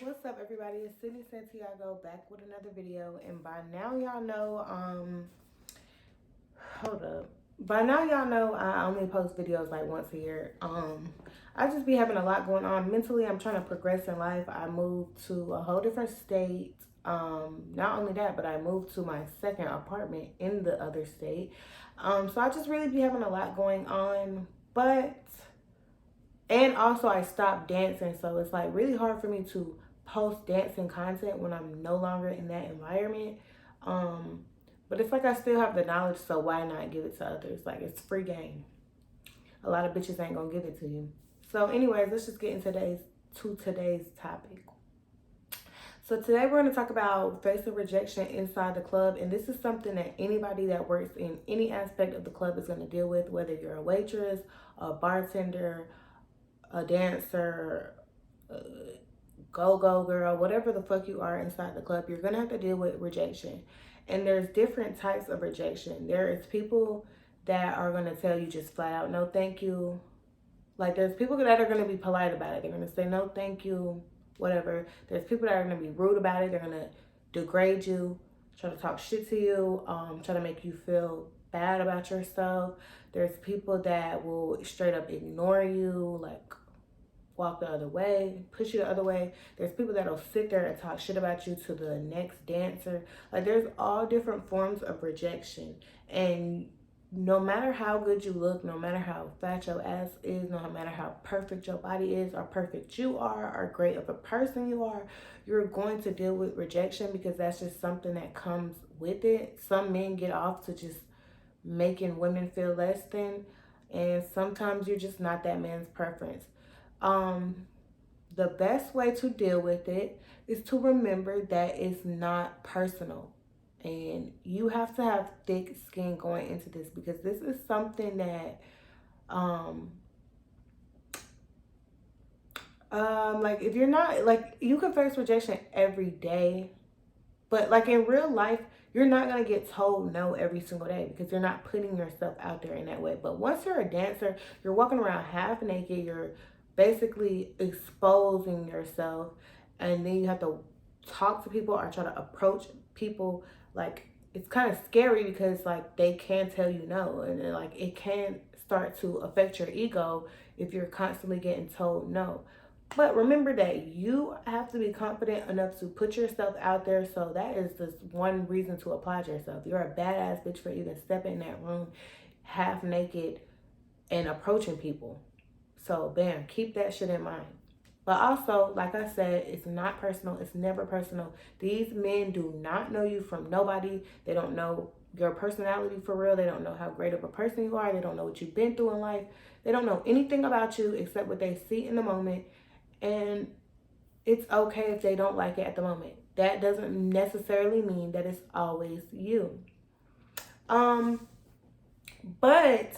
What's up, everybody? It's Sydney Santiago back with another video, and by now y'all know hold up. By now y'all know I only post videos like once a year. I just be having a lot going on mentally. I'm trying to progress in life. I moved to a whole different state. Not only that, but I moved to my second apartment in the other state. So I just really be having a lot going on, but and also I stopped dancing, so it's like really hard for me to post dancing content when I'm no longer in that environment. Um, but it's like I still have the knowledge, so why not give it to others? Like, it's free game. A lot of bitches ain't gonna give it to you. So, anyways, let's just get into today's topic. So today we're going to talk about facing rejection inside the club, and this is something that anybody that works in any aspect of the club is going to deal with, whether you're a waitress, a bartender, a dancer, go girl, whatever the fuck you are inside the club, you're gonna have to deal with rejection. And there's different types of rejection. There is people that are gonna tell you just flat out no thank you. Like, there's people that are gonna be polite about it. They're gonna say no thank you, whatever. There's people that are gonna be rude about it. They're gonna degrade you, try to talk shit to you, try to make you feel bad about yourself. There's people that will straight up ignore you, like walk the other way, push you the other way. There's people that'll sit there and talk shit about you to the next dancer. Like, there's all different forms of rejection. And no matter how good you look, no matter how fat your ass is, no matter how perfect your body is, or perfect you are, or great of a person you are, you're going to deal with rejection because that's just something that comes with it. Some men get off to just making women feel less than, and sometimes you're just not that man's preference. Um, the best way to deal with it is to remember that it's not personal. And you have to have thick skin going into this, because this is something that um like, if you're not, like, you can face rejection every day, but like in real life, you're not gonna get told no every single day because you're not putting yourself out there in that way. But once you're a dancer, you're walking around half naked, you're basically exposing yourself, and then you have to talk to people or try to approach people. Like, it's kind of scary because like they can tell you no, and then, like, it can start to affect your ego if you're constantly getting told no. But remember that you have to be confident enough to put yourself out there. So that is just one reason to applaud yourself. You're a badass bitch for even stepping in that room half naked and approaching people. So bam, keep that shit in mind. But also, like I said, it's not personal. It's never personal. These men do not know you from nobody. They don't know your personality for real. They don't know how great of a person you are. They don't know what you've been through in life. They don't know anything about you except what they see in the moment. And it's okay if they don't like it at the moment. That doesn't necessarily mean that it's always you. Um, but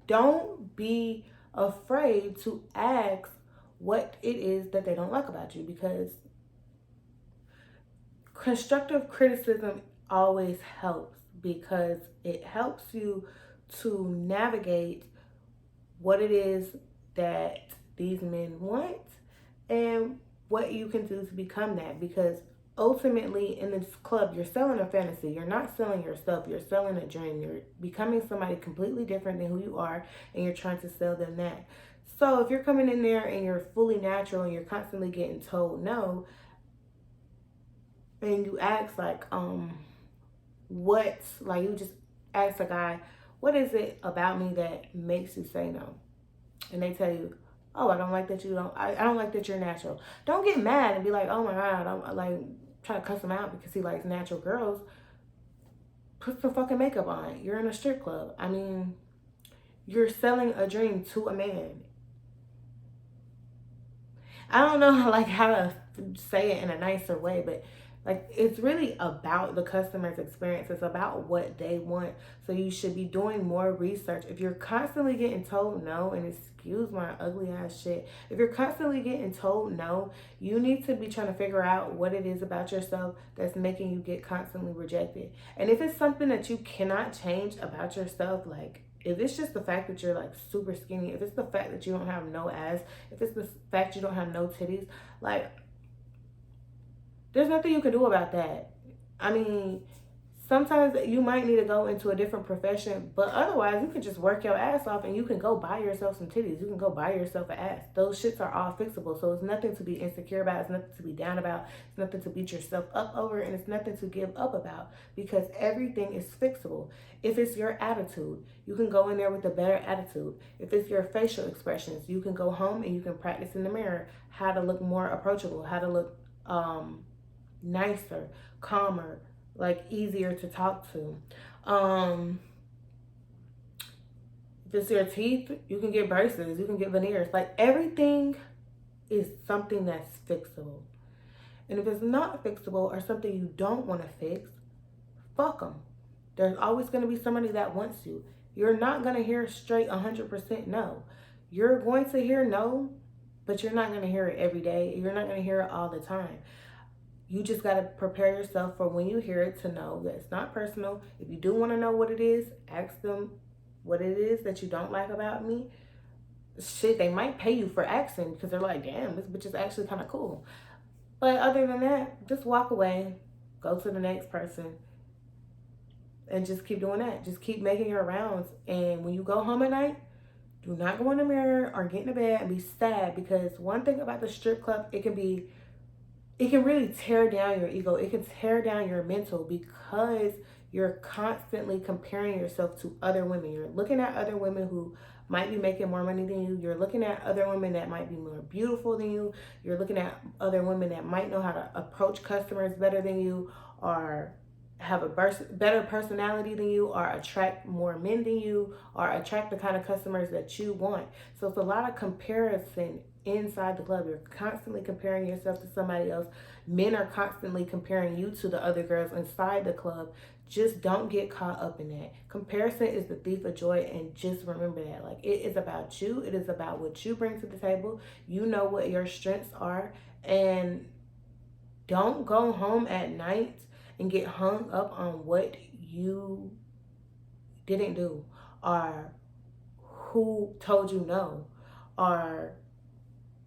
don't be afraid to ask what it is that they don't like about you, because constructive criticism always helps, because it helps you to navigate what it is that these men want and what you can do to become that. Because ultimately, in this club, you're selling a fantasy. You're not selling yourself. You're selling a dream. You're becoming somebody completely different than who you are, and you're trying to sell them that. So if you're coming in there and you're fully natural and you're constantly getting told no, and you ask like, what's, like, you just ask a guy, what is it about me that makes you say no? And they tell you, oh, I don't like that you don't, I don't like that you're natural. Don't get mad and be like, oh my God, I'm like, try to cuss him out because he likes natural girls. Put some fucking makeup on. You're in a strip club. I mean, you're selling a dream to a man. I don't know like how to say it in a nicer way, but like, it's really about the customer's experience. It's about what they want. So you should be doing more research. If you're constantly getting told no, and excuse my ugly ass shit, if you're constantly getting told no, you need to be trying to figure out what it is about yourself that's making you get constantly rejected. And if it's something that you cannot change about yourself, like, if it's just the fact that you're like super skinny, if it's the fact that you don't have no ass, if it's the fact you don't have no titties, like, There's nothing you can do about that. I mean, sometimes you might need to go into a different profession, but otherwise you can just work your ass off and you can go buy yourself some titties. You can go buy yourself an ass. Those shits are all fixable. So it's nothing to be insecure about. It's nothing to be down about. It's nothing to beat yourself up over, and it's nothing to give up about, because everything is fixable. If it's your attitude, you can go in there with a better attitude. If it's your facial expressions, you can go home and you can practice in the mirror how to look more approachable, how to look nicer, calmer, like easier to talk to. If it's your teeth, you can get braces, you can get veneers. Like, everything is something that's fixable. And if it's not fixable or something you don't want to fix, fuck them. There's always going to be somebody that wants you. You're not going to hear straight 100% no. You're going to hear no, but you're not going to hear it every day. You're not going to hear it all the time. You just got to prepare yourself for when you hear it to know that it's not personal. If you do want to know what it is, ask them what it is that you don't like about me. Shit, they might pay you for asking because they're like, damn, this bitch is actually kind of cool. But other than that, just walk away, go to the next person, and just keep doing that. Just keep making your rounds. And when you go home at night, do not go in the mirror or get in the bed and be sad, because one thing about the strip club, it can really tear down your ego. It can tear down your mental, because you're constantly comparing yourself to other women. You're looking at other women who might be making more money than you. You're looking at other women that might be more beautiful than you. You're looking at other women that might know how to approach customers better than you, or have a better personality than you, or attract more men than you, or attract the kind of customers that you want. So it's a lot of comparison inside the club. You're constantly comparing yourself to somebody else. Men are constantly comparing you to the other girls inside the club. Just don't get caught up in that. Comparison is the thief of joy, and just remember that. Like, it is about you. It is about what you bring to the table. You know what your strengths are, and don't go home at night and get hung up on what you didn't do, or who told you no, or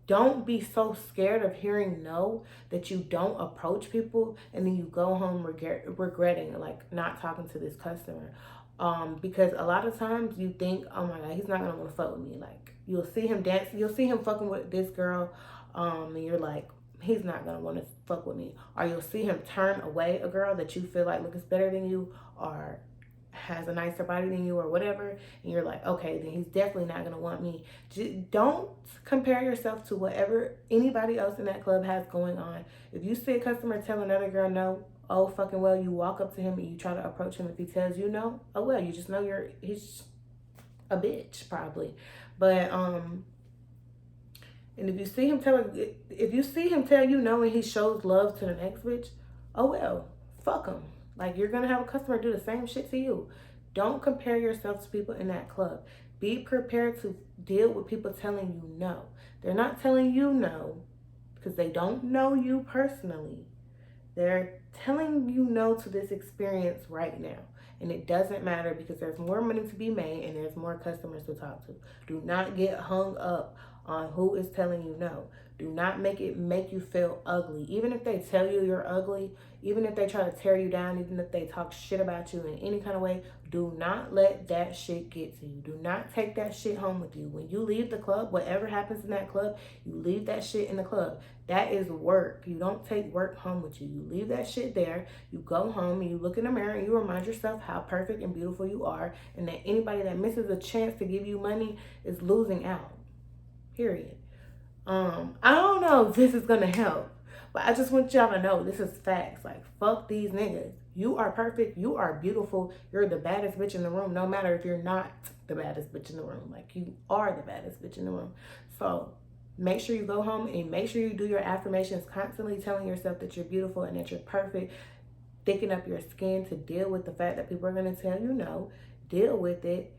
don't be so scared of hearing no that you don't approach people and then you go home regretting, like, not talking to this customer. Because a lot of times you think, oh my God, he's not gonna want to fuck with me. Like, you'll see him dance, you'll see him fucking with this girl, and you're like, he's not gonna want to fuck with me. Or you'll see him turn away a girl that you feel like looks better than you, or has a nicer body than you, or whatever, and you're like, okay, then he's definitely not gonna want me. Just don't compare yourself to whatever anybody else in that club has going on. If you see a customer tell another girl no, oh fucking well, you walk up to him and you try to approach him. If he tells you no, oh well, you just know he's a bitch probably. But and if you see him tell you no and he shows love to the next bitch, oh well, fuck him. Like, you're gonna have a customer do the same shit to you. Don't compare yourself to people in that club. Be prepared to deal with people telling you no. They're not telling you no because they don't know you personally. They're telling you no to this experience right now. And it doesn't matter, because there's more money to be made and there's more customers to talk to. Do not get hung up on who is telling you no. Do not make you feel ugly. Even if they tell you you're ugly, even if they try to tear you down, even if they talk shit about you in any kind of way, do not let that shit get to you. Do not take that shit home with you. When you leave the club, whatever happens in that club, you leave that shit in the club. That is work. You don't take work home with you. You leave that shit there. You go home and you look in the mirror and you remind yourself how perfect and beautiful you are, and that anybody that misses a chance to give you money is losing out. Period. I don't know if this is gonna help, but I just want y'all to know this is facts. Like, fuck these niggas. You are perfect. You are beautiful. You're the baddest bitch in the room, no matter if you're not the baddest bitch in the room. Like, you are the baddest bitch in the room. So make sure you go home and make sure you do your affirmations, constantly telling yourself that you're beautiful and that you're perfect. Thicken up your skin to deal with the fact that people are gonna tell you no. Deal with it.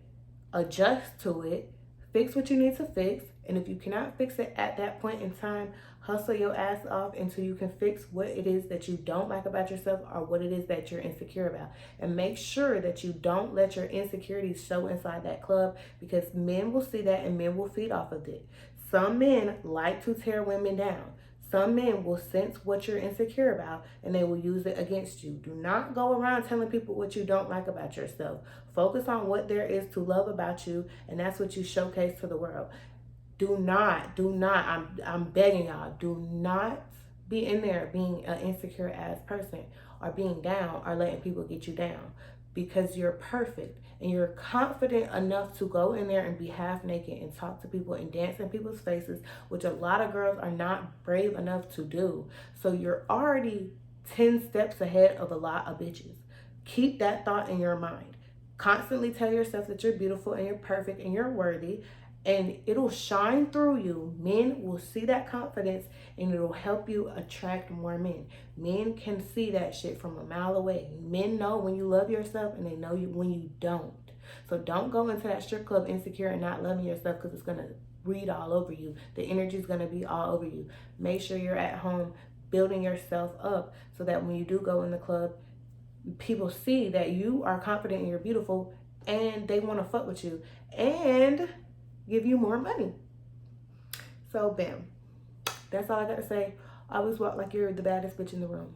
Adjust to it. Fix what you need to fix. And if you cannot fix it at that point in time, hustle your ass off until you can fix what it is that you don't like about yourself, or what it is that you're insecure about. And make sure that you don't let your insecurities show inside that club, because men will see that and men will feed off of it. Some men like to tear women down. Some men will sense what you're insecure about and they will use it against you. Do not go around telling people what you don't like about yourself. Focus on what there is to love about you, and that's what you showcase to the world. Do not, I'm begging y'all, do not be in there being an insecure ass person or being down or letting people get you down, because you're perfect and you're confident enough to go in there and be half naked and talk to people and dance in people's faces, which a lot of girls are not brave enough to do. So you're already 10 steps ahead of a lot of bitches. Keep that thought in your mind. Constantly tell yourself that you're beautiful and you're perfect and you're worthy, and it'll shine through you. Men will see that confidence and it'll help you attract more men. Men can see that shit from a mile away. Men know when you love yourself and they know you when you don't. So don't go into that strip club insecure and not loving yourself, because it's going to read all over you. The energy is going to be all over you. Make sure you're at home building yourself up so that when you do go in the club, people see that you are confident and you're beautiful and they want to fuck with you and give you more money. So bam, that's all I got to say. Always walk like you're the baddest bitch in the room.